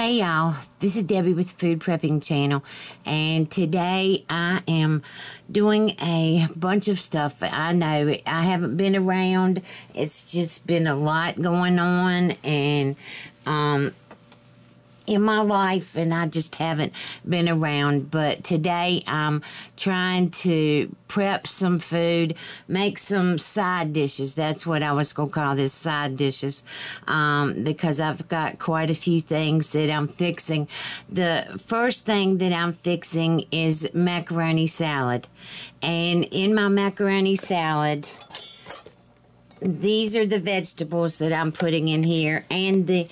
Hey y'all, this is Debbie with Food Prepping Channel, and today I am doing a bunch of stuff. I know I haven't been around. It's just been a lot going on and in my life, and I just haven't been around. But today I'm trying to prep some food, make some side dishes. That's what I was going to call this, side dishes, because I've got quite a few things that I'm fixing. The first thing that I'm fixing is macaroni salad. And in my macaroni salad, these are the vegetables that I'm putting in here, and the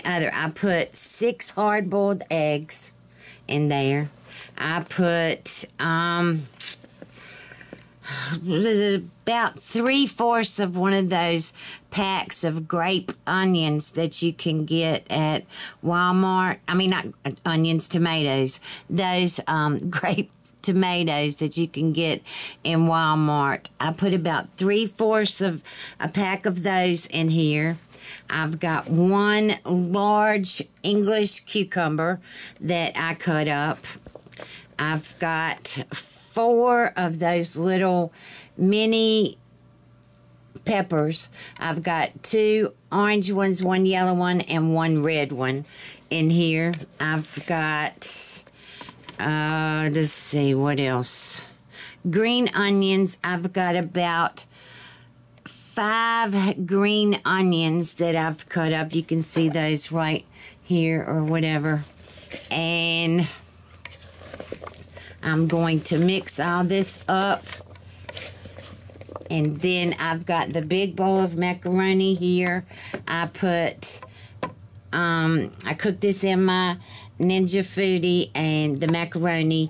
other. I put 6 hard-boiled eggs in there. I put about 3/4 of one of those packs of grape onions that you can get at Walmart. I mean, not onions, tomatoes. Those grape tomatoes that you can get in Walmart. I put about 3/4 of a pack of those in here. I've got 1 large English cucumber that I cut up. I've got 4 of those little mini peppers. I've got 2 orange ones, 1 yellow one, and 1 red one in here. I've got let's see, what else? Green onions. I've got about 5 green onions that I've cut up. You can see those right here or whatever. And I'm going to mix all this up. And then I've got the big bowl of macaroni here. I cooked this in my Ninja Foodie and the macaroni,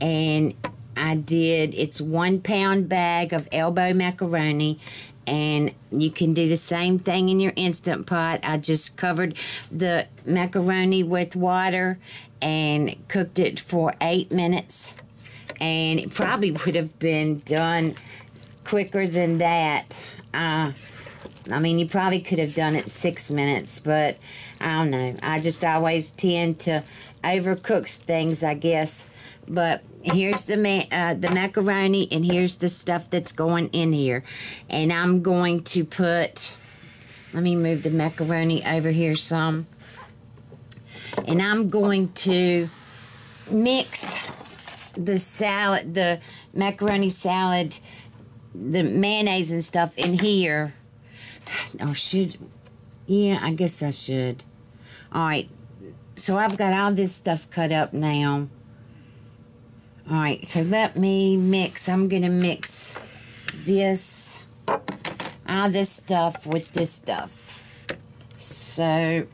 and it's 1 pound bag of elbow macaroni, and you can do the same thing in your Instant Pot. I just covered the macaroni with water and cooked it for 8 minutes, and it probably would have been done quicker than that. I mean, you probably could have done it 6 minutes, but I don't know. I just always tend to overcook things, I guess. But here's the macaroni, and here's the stuff that's going in here. And I'm going to put, let me move the macaroni over here some. And I'm going to mix the salad, the macaroni salad, the mayonnaise and stuff in here. Or yeah, I guess I should. Alright, so I've got all this stuff cut up now. Alright, so let me mix. I'm going to mix this, all this stuff with this stuff, so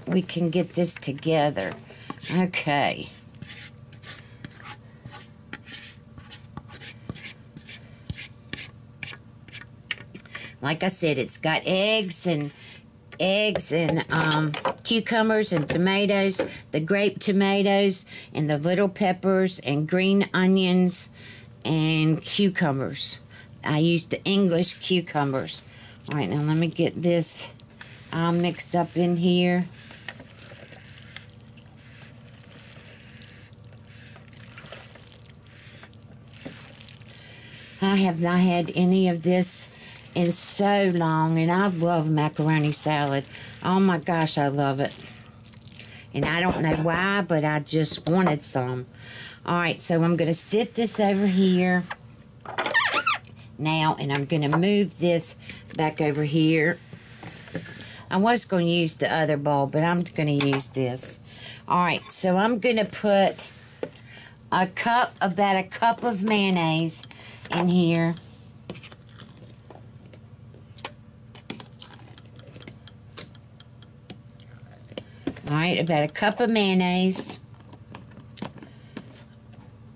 we can get this together. Okay. Like I said, it's got eggs and cucumbers and tomatoes, the grape tomatoes and the little peppers and green onions and cucumbers. I used the English cucumbers. All right, now let me get this all mixed up in here. I have not had any of this in so long, and I love macaroni salad. Oh my gosh, I love it. And I don't know why, but I just wanted some. Alright, so I'm going to sit this over here now, and I'm going to move this back over here. I was going to use the other bowl, but I'm going to use this. Alright, so I'm going to put about a cup of mayonnaise in here. Alright, about a cup of mayonnaise.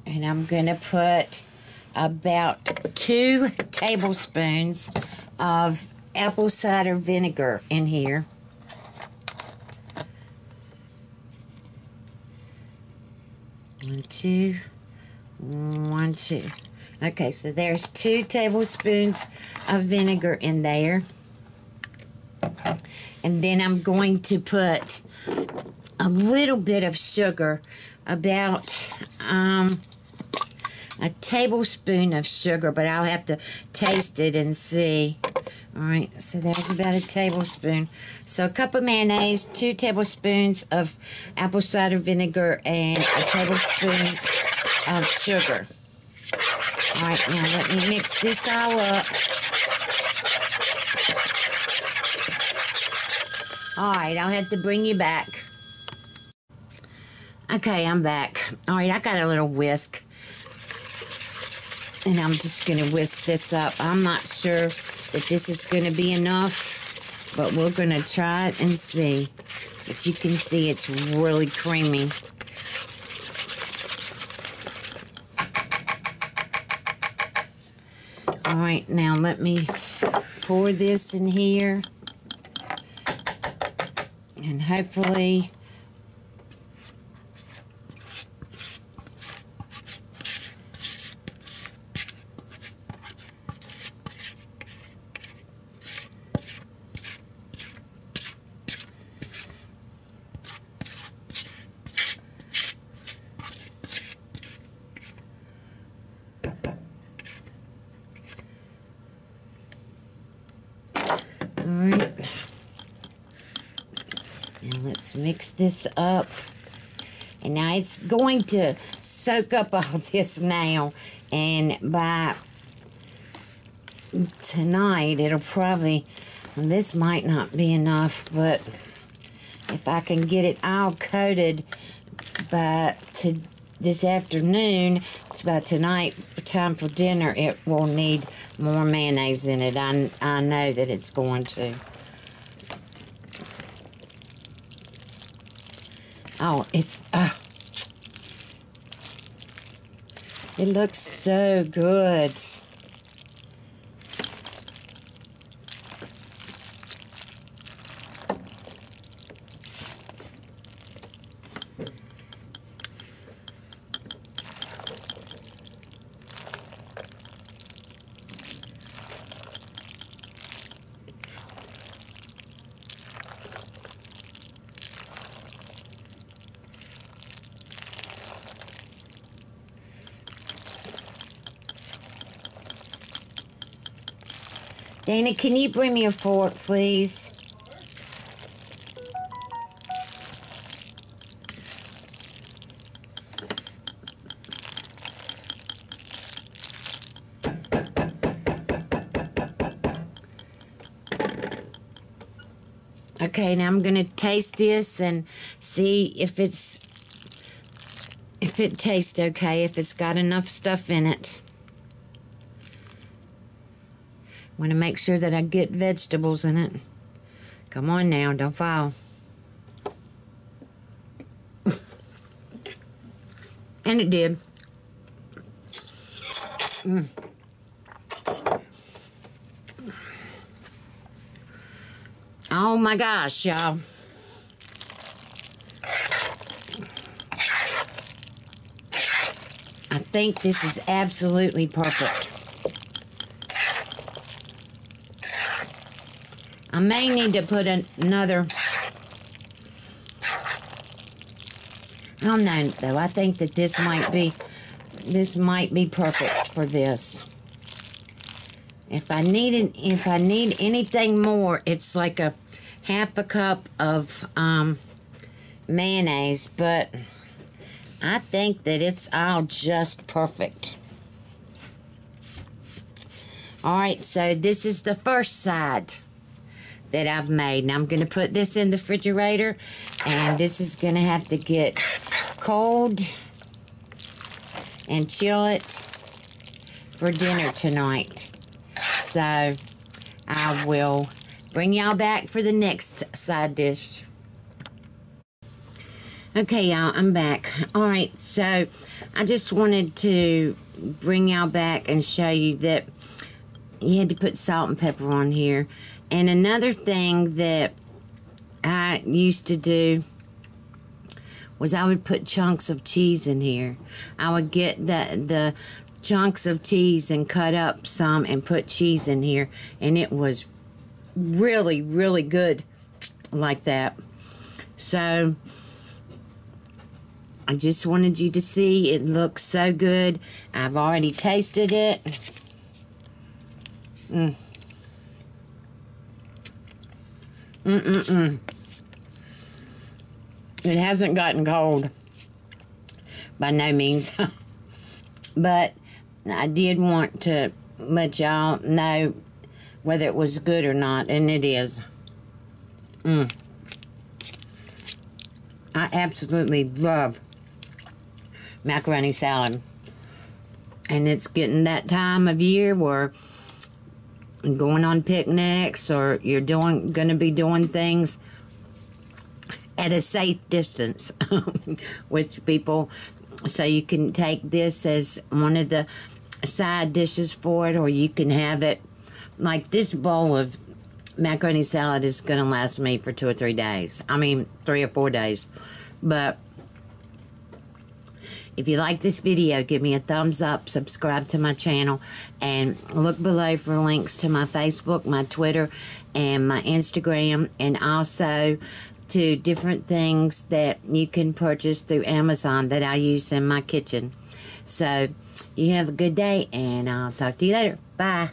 And I'm going to put about 2 tablespoons of apple cider vinegar in here. One, two. Okay, so there's 2 tablespoons of vinegar in there. And then I'm going to put a little bit of sugar, about a tablespoon of sugar, but I'll have to taste it and see. All right, so there's about a tablespoon. So a cup of mayonnaise, 2 tablespoons of apple cider vinegar, and a tablespoon of sugar. All right, now let me mix this all up. All right, I'll have to bring you back. Okay, I'm back. All right, I got a little whisk. And I'm just going to whisk this up. I'm not sure if this is going to be enough, but we're going to try it and see. But you can see it's really creamy. All right, now let me pour this in here. And hopefully... Alright, now let's mix this up. And now it's going to soak up all this now. And by tonight, it'll probably, well, this might not be enough, but if I can get it all coated by this afternoon, it's by tonight, time for dinner, it will need more mayonnaise in it. I know that it's going to. Oh, it looks so good. Dana, can you bring me a fork, please? Okay, now I'm going to taste this and see if it tastes okay, if it's got enough stuff in it. Want to make sure that I get vegetables in it. Come on now, don't fall. And it did. Oh my gosh, y'all. I think this is absolutely perfect. I may need to put another. I don't know though. I think that this might be perfect for this. If I need anything more, it's like a half a cup of mayonnaise, but I think that it's all just perfect. All right, so this is the first side that I've made. Now I'm going to put this in the refrigerator, and this is going to have to get cold and chill it for dinner tonight. So I will bring y'all back for the next side dish. Okay, y'all, I'm back. All right, so I just wanted to bring y'all back and show you that you had to put salt and pepper on here. And another thing that I used to do was I would put chunks of cheese in here. I would get the chunks of cheese and cut up some and put cheese in here, and it was really, really good like that. So I just wanted you to see. It looks so good. I've already tasted it. It hasn't gotten cold, by no means. But I did want to let y'all know whether it was good or not, and it is. I absolutely love macaroni salad. And it's getting that time of year where going on picnics, or you're going to be doing things at a safe distance with people, so you can take this as one of the side dishes for it, or you can have it like this bowl of macaroni salad is going to last me for 2 or 3 days. I mean 3 or 4 days. But if you like this video, give me a thumbs up, subscribe to my channel, and look below for links to my Facebook, my Twitter, and my Instagram, and also to different things that you can purchase through Amazon that I use in my kitchen. So you have a good day, and I'll talk to you later. Bye.